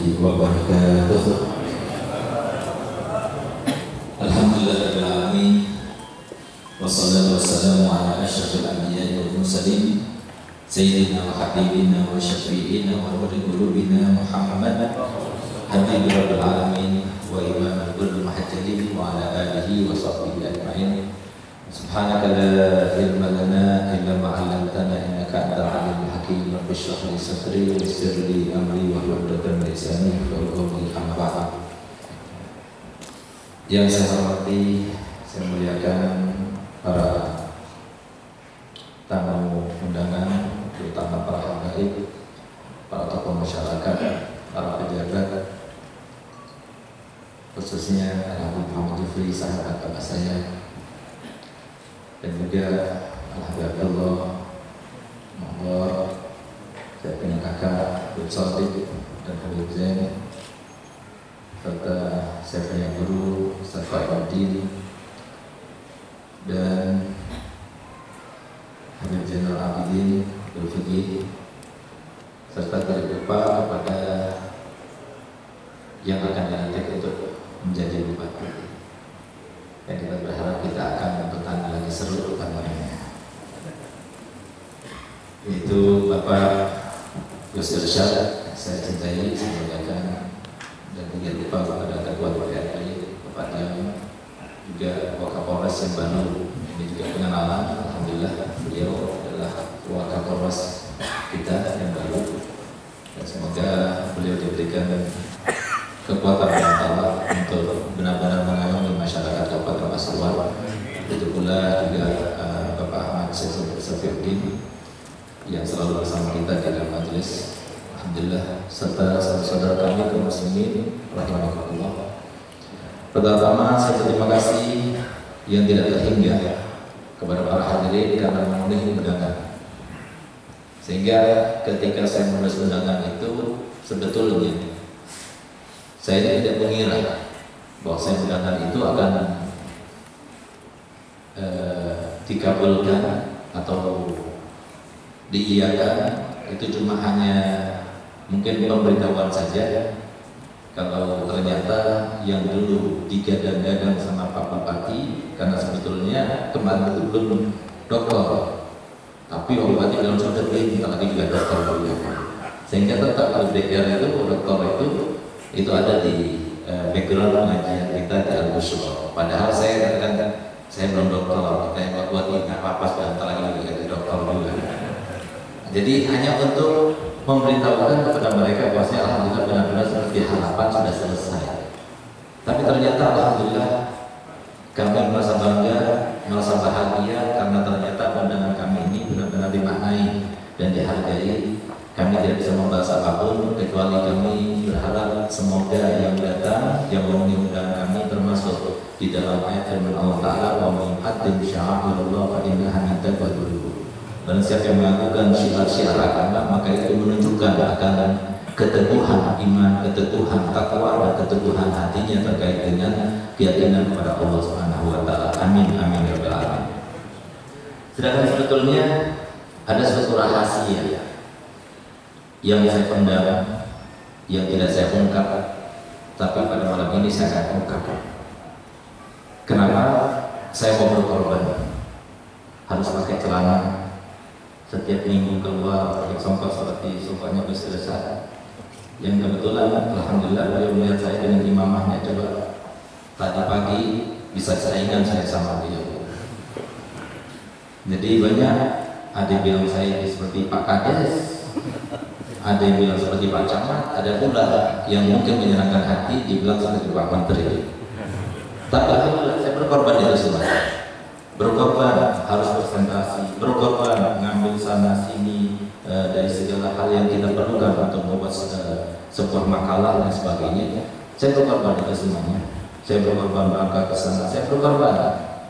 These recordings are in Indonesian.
wabarakatuh. Alhamdulillahirabbil alamin. Wassalatu wassalamu ala asyrafil anbiya'i wal mursalin sayyidina wa habibina wa syafi'ina wa nuri qulubina Muhammad habibir rabbil alamin wa imamul qulub muhajjalin wa ala alihi wa sahbihi ajma'in. Subhanaka la ilma lana illa ma 'allamtana innaka antal alimul hakim. Rabbi shrah li sadri wa yassir li amri wahlul 'uqdatam min lisani yafqahu qawli. Amma ba'd. Yang saya hormati, saya muliakan para tamu undangan, terutama para habaib, para tokoh masyarakat, para pejabat, khususnya Al-Habib Muhammad Jufri, sahabat bapak saya, dan juga Alhamdulillah Mahmud, saya punya kakak Habib Sodik dan Habib Zain, serta saya punya guru Ustaz Faiduddin dan Habib Zainal Abidin Abdul Fiqih, serta tidak lupa kepada yang akan dilantik untuk menjadi bupati. Dan kita berharap kita akan bertanya lagi seru pertanyaannya. Itu Bapak Gus Irsyad, saya cintai, saya muliakan, dan tidak lupa kepada Ketua DPRD, kepada juga Wakapolres yang baru ini juga pengenalan. Alhamdulillah beliau adalah Wakapolres kita yang baru, dan semoga beliau diberikan kekuatan yang Allah untuk benar-benar mengayomi masyarakat Kabupaten Pasuruan. Itu pula juga Bapak Ahmad Safiuddin yang selalu bersama kita di dalam majelis. Alhamdulillah, serta saudara kami kaum muslimin rahimakumullah. Pertama, saya berterima kasih yang tidak terhingga kepada para hadirin karena memenuhi undangan. Sehingga ketika saya menulis undangan itu sebetulnya saya tidak mengira bahwa saya undangan itu akan dikabulkan atau diiyakan. Itu cuma hanya mungkin pemberitahuan saja. Kalau ternyata yang dulu digadang-gadang sama Pak Bupati, karena sebetulnya kemarin itu belum doktor, tapi Pak Bupati dalam sudah kita lagi juga doktor dulu, sehingga tetap LDR itu doktor itu ada di background pengajian kita di Al-Busyra. Padahal saya katakan saya belum doktor, kita yang buat ini nggak apa-apa, sebentar lagi jadi doktor juga. Jadi hanya untuk memberitahukan kepada mereka bahwasanya alhamdulillah benar-benar seperti harapan sudah selesai. Tapi ternyata alhamdulillah kami merasa bangga, merasa bahagia karena ternyata pandangan kami ini benar-benar dimaknai dan dihargai. Kami tidak bisa membahas apapun kecuali kami berharap semoga yang datang, yang memenuhi undangan kami termasuk di dalam ayat firman Allah Ta'ala, wa man yu'azzim sya'airallah fa innaha min taqwal qulub. Dan siapa yang melakukan syiar-syiar agama, maka itu menunjukkan akan keteguhan iman, keteguhan takwa, dan keteguhan hatinya terkait dengan keyakinan kepada Allah Subhanahu wa Ta'ala. Amin amin ya rabbal alamin. Sedangkan sebetulnya ada suatu rahasia yang saya pendam, yang tidak saya ungkap, tapi pada malam ini saya akan ungkap. Kenapa saya mau berkorban harus pakai celana setiap minggu keluar pakai songkok seperti songkoknya Gus Irsyad, yang kebetulan alhamdulillah beliau melihat saya dengan imamahnya. Coba tadi pagi bisa saingan saya sama beliau. Jadi banyak ada yang bilang saya seperti Pak Kades, ada yang bilang seperti Pak Camat, ada pula yang mungkin menyenangkan hati dibilang seperti Pak Menteri. Tapi alhamdulillah saya berkorban itu semua. Berkorban harus presentasi, berkorban ngambil sana sini dari segala hal yang kita perlukan untuk membuat sebuah makalah dan sebagainya. Saya berkorban itu semuanya. Saya berkorban berangkat ke sana, saya berkorban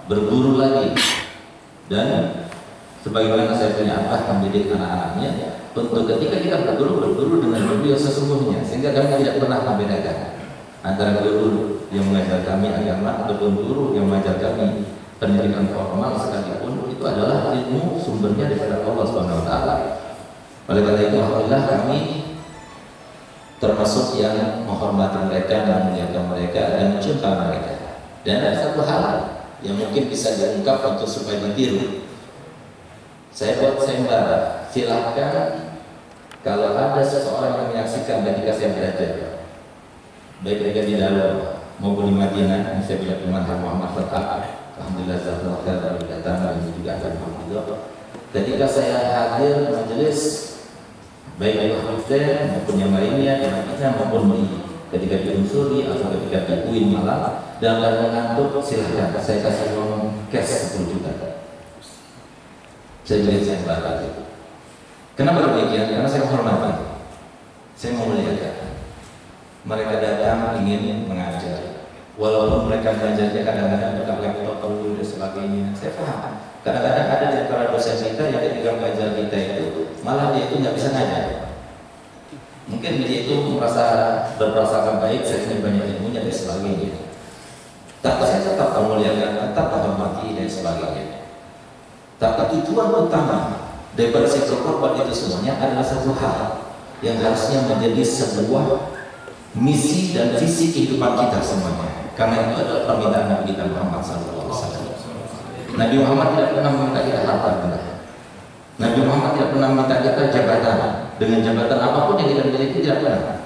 berburu lagi. Dan sebagaimana saya punya abah mendidik anak-anaknya untuk ketika kita berburu dengan guru yang sesungguhnya, sehingga kami tidak pernah membedakan antara guru yang mengajar kami agama ataupun guru yang mengajar kami pendidikan formal sekalipun. Itu adalah ilmu sumbernya daripada Allah Subhanahu wa Ta'ala. Oleh karena itu alhamdulillah kami termasuk yang menghormati mereka, memuliakan mereka, dan mencinta mereka. Dan ada satu hal yang mungkin bisa diungkap untuk supaya ditiru. Saya buat sayembara, silakan kalau ada seseorang yang menyaksikan ketika saya belajar, baik di dalam maupun di Madinah, ini saya bilang teman Muhammad Fatah, alhamdulillah jazakallahu khairan datang dan juga alhamdulillah. Ketika saya hadir majelis baik di Hafizan maupun yang lainnya, di Madinah maupun ketika di Unsuri atau ketika di UIN Malang, dan ngantuk silahkan saya kasih uang cash 10 juta. Saya jadi sayembara itu. Kenapa demikian? Karena saya menghormati, saya memuliakan. Mereka datang ingin mengajar, walaupun mereka belajarnya kadang-kadang bukan laptop dulu dan sebagainya. Saya paham. Kadang-kadang ada di antara dosen kita yang ketika mengajar kita itu malah dia itu nggak bisa ngajar. Mungkin dia itu merasa berprasangka baik, saya punya banyak ilmunya dan sebagainya. Tapi saya tetap memuliakan, tetap menghormati dan sebagainya. Tapi tujuan utama daripada sektor korban itu semuanya adalah satu hal yang harusnya menjadi sebuah misi dan visi kehidupan kita semuanya. Karena itu adalah permintaan Nabi kita Muhammad SAW. Nabi Muhammad tidak pernah meminta kita harta benda. Nabi Muhammad tidak pernah meminta kita jabatan. Dengan jabatan apapun yang kita miliki tidak pernah.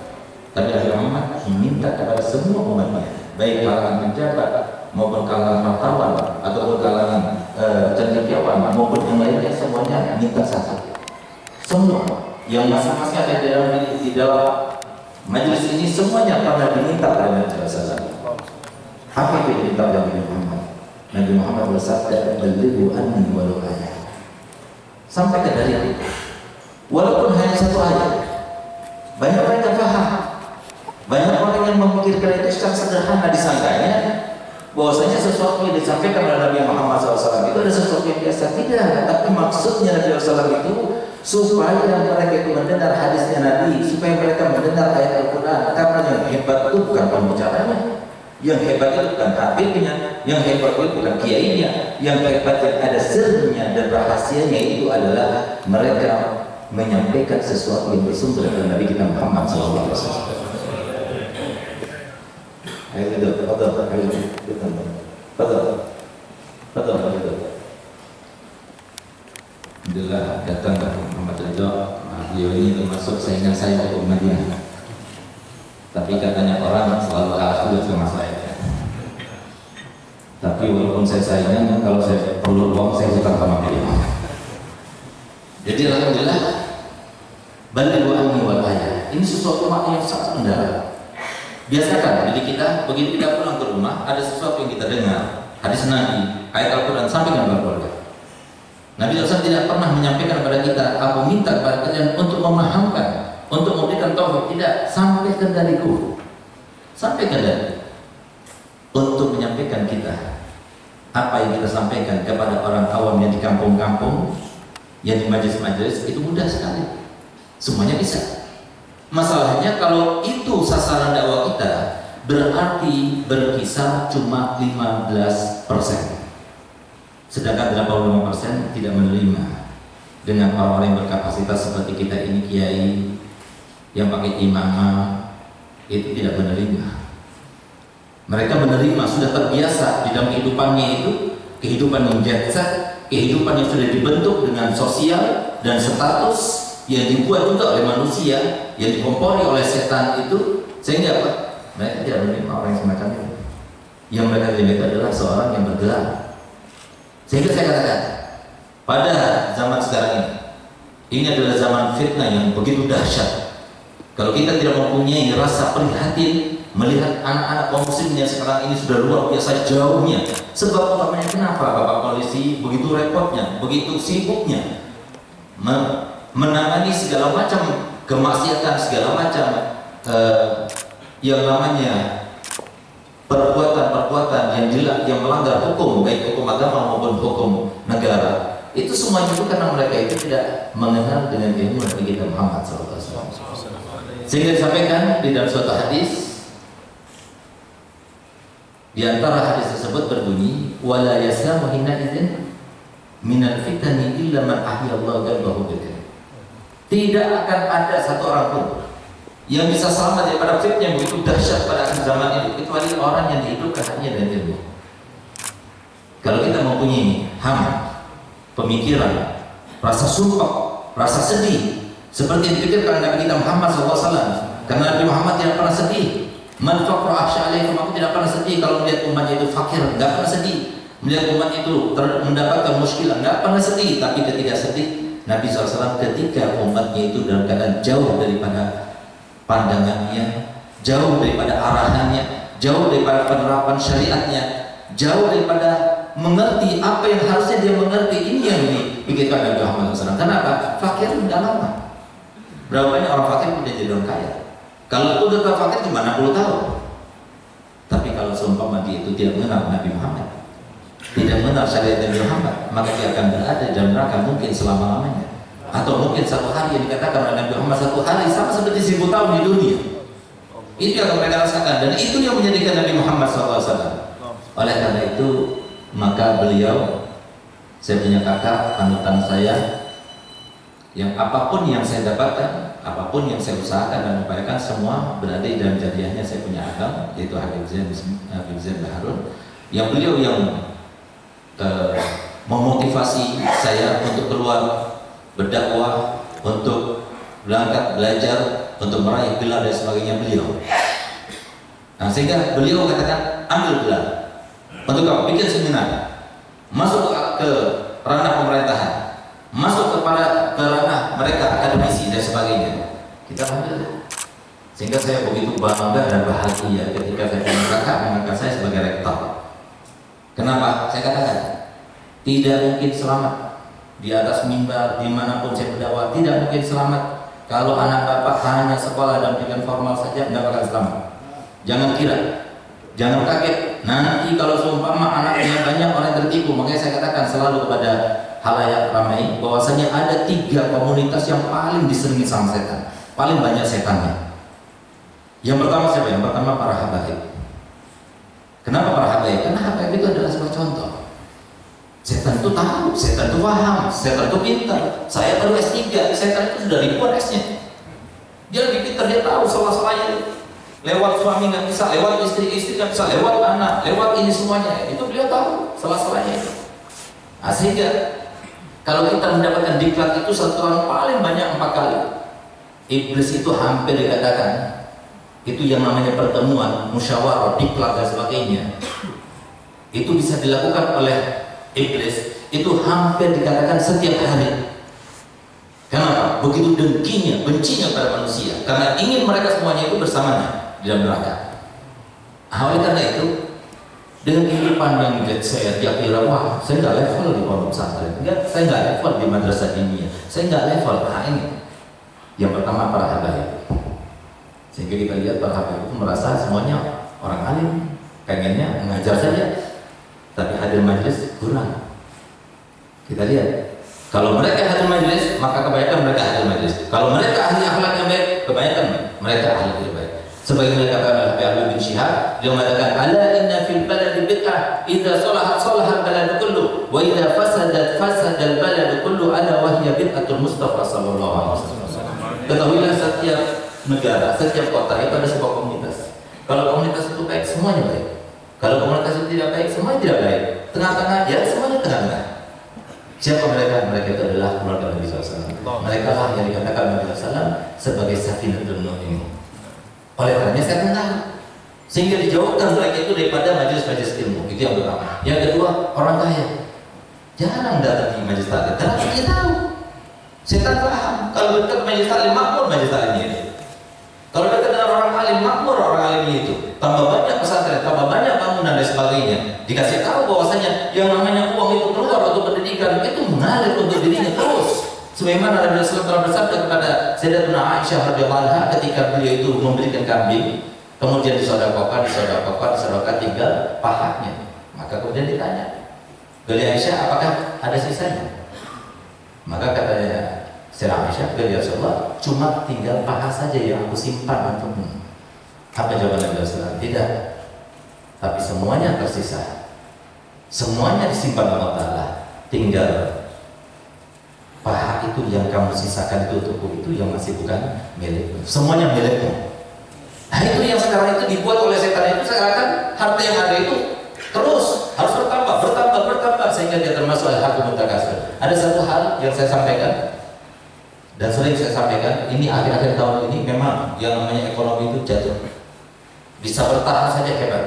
Tapi Nabi Muhammad meminta kepada semua umatnya, baik kalangan pejabat maupun kalangan wartawan ataupun kalangan cendekiawan maupun yang lainnya, semuanya minta satu. Semua yang masing-masing ada di dalam majelis ini semuanya pernah diminta oleh Nabi SAW. Apa yang diminta oleh Nabi Muhammad? Nabi Muhammad bersabda, "Balighu anni walau ayat." Sampai ke dari itu, walaupun hanya satu ayat. Banyak orang yang paham, banyak orang yang memikirkan itu secara sederhana, disangkanya bahwasanya sesuatu yang disampaikan oleh Nabi Muhammad SAW itu ada sesuatu yang biasa. Tidak, tapi maksudnya Nabi SAW itu supaya mereka itu mendengar hadisnya Nabi, supaya mereka mendengar ayat Al-Quran. Karena yang hebat itu bukan pembicaranya, yang hebat itu bukan hafidnya, yang hebat itu bukan kiainya, yang hebat yang ada sirnya dan rahasianya itu adalah mereka menyampaikan sesuatu yang bersumber dari Nabi kita Muhammad SAW. Ayo duduk, Alhamdulillah datang ke Muhammad Ridho. Beliau ini termasuk saingan saya waktu Madinah. Tapi katanya orang selalu kalah juga sama saya. Tapi walaupun saya saingan, kalau saya perlu uang saya hutang sama beliau. Jadi alhamdulillah, balighu anni walau ayat. Ini sesuatu makna yang sangat mendalam. Biasakan diri kita, begitu kita pulang ke rumah, ada sesuatu yang kita dengar, hadis Nabi, ayat Al-Quran, sampaikan kepada keluarga. Nabi SAW tidak pernah menyampaikan kepada kita, aku minta kepada kalian untuk memahamkan, untuk memberikan taufik. Tidak, sampaikan dariku, sampaikan dari, untuk menyampaikan kita apa yang kita sampaikan kepada orang awam yang di kampung-kampung, yang di majelis-majelis, itu mudah sekali, semuanya bisa. Masalahnya kalau itu sasaran dakwah kita, berarti berkisar cuma 15%. Sedangkan 85% tidak menerima. Dengan orang-orang yang berkapasitas seperti kita ini, kiai yang pakai imamah, itu tidak menerima. Mereka menerima, sudah terbiasa di dalam kehidupannya itu, kehidupan yang jatsa, kehidupan yang sudah dibentuk dengan sosial dan status yang dibuat juga oleh manusia, yang dikompori oleh setan itu, sehingga apa? Mereka tidak menerima orang yang semacam itu. Yang mereka terima itu adalah seorang yang bergelar. Sehingga saya katakan, pada zaman sekarang ini adalah zaman fitnah yang begitu dahsyat. Kalau kita tidak mempunyai rasa prihatin melihat anak-anak kaum muslimin yang sekarang ini sudah luar biasa jauhnya. Sebab utamanya kenapa Bapak Polisi begitu repotnya, begitu sibuknya menangani segala macam kemaksiatan, segala macam yang namanya perbuatan-perbuatan yang jelas, yang melanggar hukum, baik hukum agama maupun hukum negara. Itu semuanya itu karena mereka itu tidak mengenal dengan ilmu Nabi kita Muhammad SAW. Sehingga disampaikan di dalam suatu hadis, di antara hadis tersebut berbunyi, wala yaslamu hina idzin minal fitani illa man ahyallahu qalbahu bidzikr. Tidak akan ada satu orang pun Yang bisa selamat daripada fitnah yang begitu dahsyat pada akhir zaman itu kecuali orang yang dihidupkan hanya dengan ilmu. Kalau kita mempunyai ham, pemikiran, rasa sumpah, rasa sedih, seperti yang dipikirkan Nabi kita Muhammad SAW, karena Nabi Muhammad tidak pernah sedih. Man faqra akhsha alaikum, aku tidak pernah sedih kalau melihat umatnya itu fakir, nggak pernah sedih. Melihat umat itu mendapatkan muskilah, nggak pernah sedih. Tapi ketika sedih, Nabi SAW ketika umatnya itu dalam keadaan jauh daripada pandangannya, jauh daripada arahannya, jauh daripada penerapan syariatnya, jauh daripada mengerti apa yang harusnya dia mengerti, ini yang dipikirkan Nabi Muhammad SAW. Kenapa? Fakir nggak lama. Berapa banyak orang fakir udah jadi orang kaya? Kalau udah fakir cuma 60 tahun. Tapi kalau seumpama dia itu tidak mengenal Nabi Muhammad, tidak mengenal syariat Nabi Muhammad, maka dia akan berada dalam neraka mungkin selama-lamanya. Atau mungkin satu hari yang dikatakan oleh Nabi Muhammad, satu hari sama seperti 1000 tahun di dunia. Itu yang mereka rasakan, dan itu yang menjadikan Nabi Muhammad SAW. Oleh karena itu, maka beliau, saya punya kakak panutan saya, yang apapun yang saya dapatkan, apapun yang saya usahakan dan upayakan, semua berada di dalam jariahnya. Saya punya akal, yaitu Habib Zain Baharun, yang beliau yang memotivasi saya untuk keluar berdakwah, untuk berangkat belajar, untuk meraih gelar dan sebagainya, beliau. Nah, sehingga beliau katakan, ambil gelar untuk kamu, bikin seminar, masuk ke ranah pemerintahan, masuk kepada ranah mereka akademisi dan sebagainya. Kita ambil. Sehingga saya begitu bangga dan bahagia ketika saya punya kakak mengangkat saya sebagai rektor. Kenapa? Saya katakan tidak mungkin selamat di atas mimbar, dimanapun saya berdakwah, tidak mungkin selamat kalau anak bapak hanya sekolah dan pendidikan formal saja, tidak akan selamat. Jangan kira, jangan kaget nanti kalau seumpama anaknya banyak orang tertipu. Makanya saya katakan selalu kepada halayak ramai bahwasanya ada 3 komunitas yang paling diselingi sama setan, paling banyak setannya. Yang pertama siapa? Yang pertama para habaib. Kenapa para habaib? Karena habaib itu adalah sebuah contoh. Setan itu tahu, setan itu paham, setan itu pintar. Saya baru S3, setan itu sudah ribuan S-nya. Dia lebih pintar, dia tahu salah-salahnya. Lewat suami nggak bisa, lewat istri nggak bisa, lewat anak, lewat ini semuanya. Itu dia tahu salah-salahnya. Nah, sehingga kalau kita mendapatkan diklat itu satu tahun paling banyak 4 kali. Iblis itu hampir dikatakan itu yang namanya pertemuan, musyawarah, diklat dan sebagainya. Itu bisa dilakukan oleh iblis itu hampir dikatakan setiap hari. Kenapa? Begitu dengkinya, bencinya pada manusia, karena ingin mereka semuanya itu bersamanya di dalam neraka. Oleh karena itu, dengan kehidupan yang saya kira, wah, saya nggak level di pondok pesantren, saya nggak level di madrasah diniyah, saya nggak level. Ini yang pertama para habaib. Sehingga kita lihat para habaib itu merasa semuanya orang alim, pengennya mengajar saja, tapi hadir majelis kurang. Kita lihat, kalau mereka hadir majelis, maka kebanyakan mereka hadir majelis. Kalau mereka ahli akhlak yang baik, kebanyakan mereka ahli yang baik. Sebagaimana kata Habib bin Syihab, dia mengatakan, ala inna fil baladi bid'ah, idza salahat salaha al-baladu kullu, wa idza fasadat fasada al-baladu kullu, ala wa hiya bid'atul Mustafa sallallahu alaihi wasallam. Ketahuilah setiap negara, setiap kota itu ada sebuah komunitas. Kalau komunitas itu baik, semuanya baik. Kalau komunitas itu tidak baik, semuanya tidak baik. Tengah-tengah, ya semuanya tengah-tengah. Siapa mereka? Mereka itu adalah keluarga Nabi SAW. Mereka lah yang dikatakan Nabi SAW sebagai Safinatul Nuh ini. Oleh karenanya saya kenal, sehingga dijauhkan mereka itu daripada majelis-majelis ilmu. Itu yang pertama. Yang kedua, orang kaya jarang datang di majelis taklim, karena dia tahu setan paham. Kalau dekat majelis taklim, makmur majelis taklimnya itu. Kalau dekat dengan orang alim, makmur orang alimnya itu. Tambah banyak pesantren, tambah banyak bangunan dan sebagainya. Dikasih tahu bahwasanya yang namanya uang itu keluar untuk pendidikan itu mengalir untuk dirinya terus. Sebagaimana Nabi SAW bersabda kepada Sayyidatuna Aisyah radhiyallahu anha ketika beliau itu memberikan kambing, kemudian disedekahkan tinggal pahanya. Maka kemudian ditanya, beliau Aisyah, apakah ada sisanya? Maka katanya Sayyidatuna Aisyah, beliau Rasulullah, cuma tinggal paha saja yang aku simpan untukmu. Apa jawaban Nabi SAW? Tidak. Tapi semuanya tersisa. Semuanya disimpan Allah Ta'ala. Tinggal paha itu yang kamu sisakan itu untukku, itu yang masih bukan milikmu, semuanya milikmu. Nah itu yang sekarang itu dibuat oleh setan itu, seakan harta yang ada itu terus harus bertambah sehingga dia termasuk al-haqqul mutakasir. Ada satu hal yang saya sampaikan dan sering saya sampaikan, ini akhir-akhir tahun ini memang yang namanya ekonomi itu jatuh. Bisa bertahan saja hebat.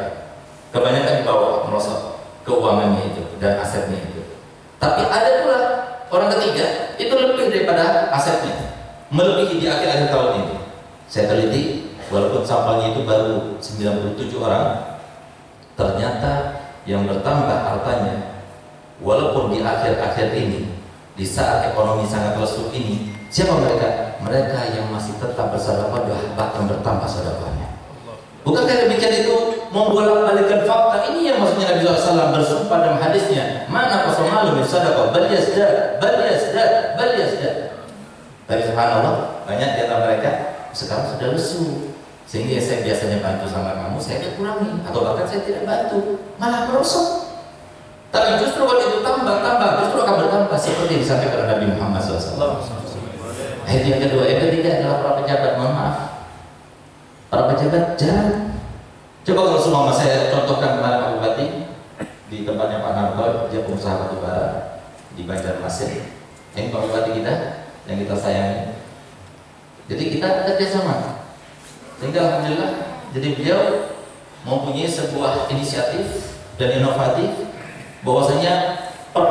Kebanyakan di bawah merosot keuangannya itu dan asetnya itu. Tapi ada pula orang ketiga itu lebih daripada asetnya, melebihi di akhir-akhir tahun ini. Saya teliti, walaupun sampelnya itu baru 97 orang, ternyata yang bertambah hartanya walaupun di akhir-akhir ini, di saat ekonomi sangat lesu ini, siapa mereka? Mereka yang masih tetap bersedekah, bahkan bertambah sedekahnya. Bukankah demikian itu membolak-balikkan fakta? Ini yang maksudnya Nabi SAW bersumpah dalam hadisnya, mana qasamalu min sadaqah bal yazdad. Tapi subhanallah, banyak di antara mereka sekarang sudah lesu, sehingga saya biasanya bantu sama kamu, saya kurangi, atau bahkan saya tidak bantu, malah merosot. Tapi justru kalau itu tambah, justru akan bertambah seperti yang disampaikan Nabi Muhammad SAW. Itu yang kedua. Yang ketiga adalah para pejabat. Mohon maaf, para pejabat jangan. Coba kalau semua saya contohkan kemarin Pak Bupati di tempatnya Pak Narto, dia pengusaha batubara di Banjarmasin. Ini Pak Bupati kita yang kita sayangi. Jadi kita kerjasama, sehingga alhamdulillah. Jadi beliau mempunyai sebuah inisiatif dan inovatif, bahwasanya per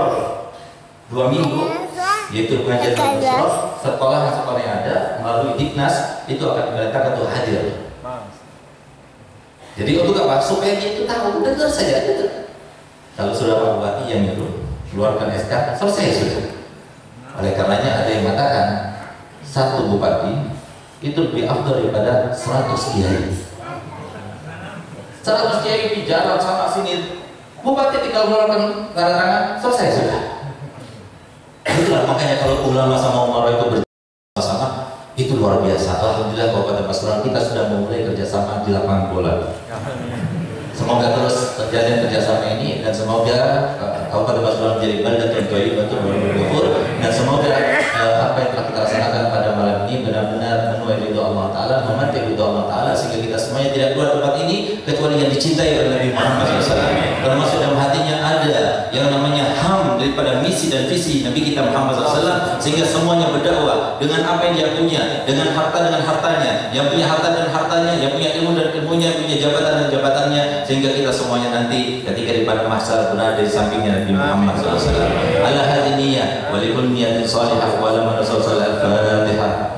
2 minggu, yaitu pengajian Al-Qur'an, sekolah yang ada melalui Diknas itu akan diletakkan untuk hadir. Jadi untuk apa? Supaya dia itu tahu, dengar saja gitu. Kalau sudah Pak Bupati yang itu keluarkan SK, selesai sudah. Oleh karenanya ada yang mengatakan satu bupati itu lebih afdal daripada 100 kiai. 100 kiai di jalan sana sini, bupati tinggal mengeluarkan tanda tangan, selesai sudah. Itulah makanya kalau ulama sama umara itu bersama, itu luar biasa. Alhamdulillah Kabupaten Pasuruan kita sudah memulai kerjasama di lapangan bola. Semoga terus terjalin kerjasama ini, dan semoga Kabupaten Pasuruan menjadi baldatun thayyibatun wa rabbul ghafur, dan semoga apa yang telah kita laksanakan pada malam ini benar-benar menuai ridho Allah Ta'ala, memantik ridho Allah Ta'ala, sehingga kita semuanya tidak keluar tempat ini kecuali yang dicintai oleh Nabi Muhammad SAW. Termasuk dalam hatinya ada yang namanya ham daripada misi dan visi Nabi kita Muhammad SAW, sehingga semuanya berdakwah dengan apa yang dia punya, dengan hartanya, yang punya harta dan hartanya, yang punya ilmu dan ilmunya, yang punya jabatan dan jabatannya, sehingga kita semuanya nanti ketika di pada mahsyar berada di sampingnya Nabi Muhammad SAW. Ala hadiniyah wa likulli niyatin salihah wa lam rasul sallallahu alaihi wasallam.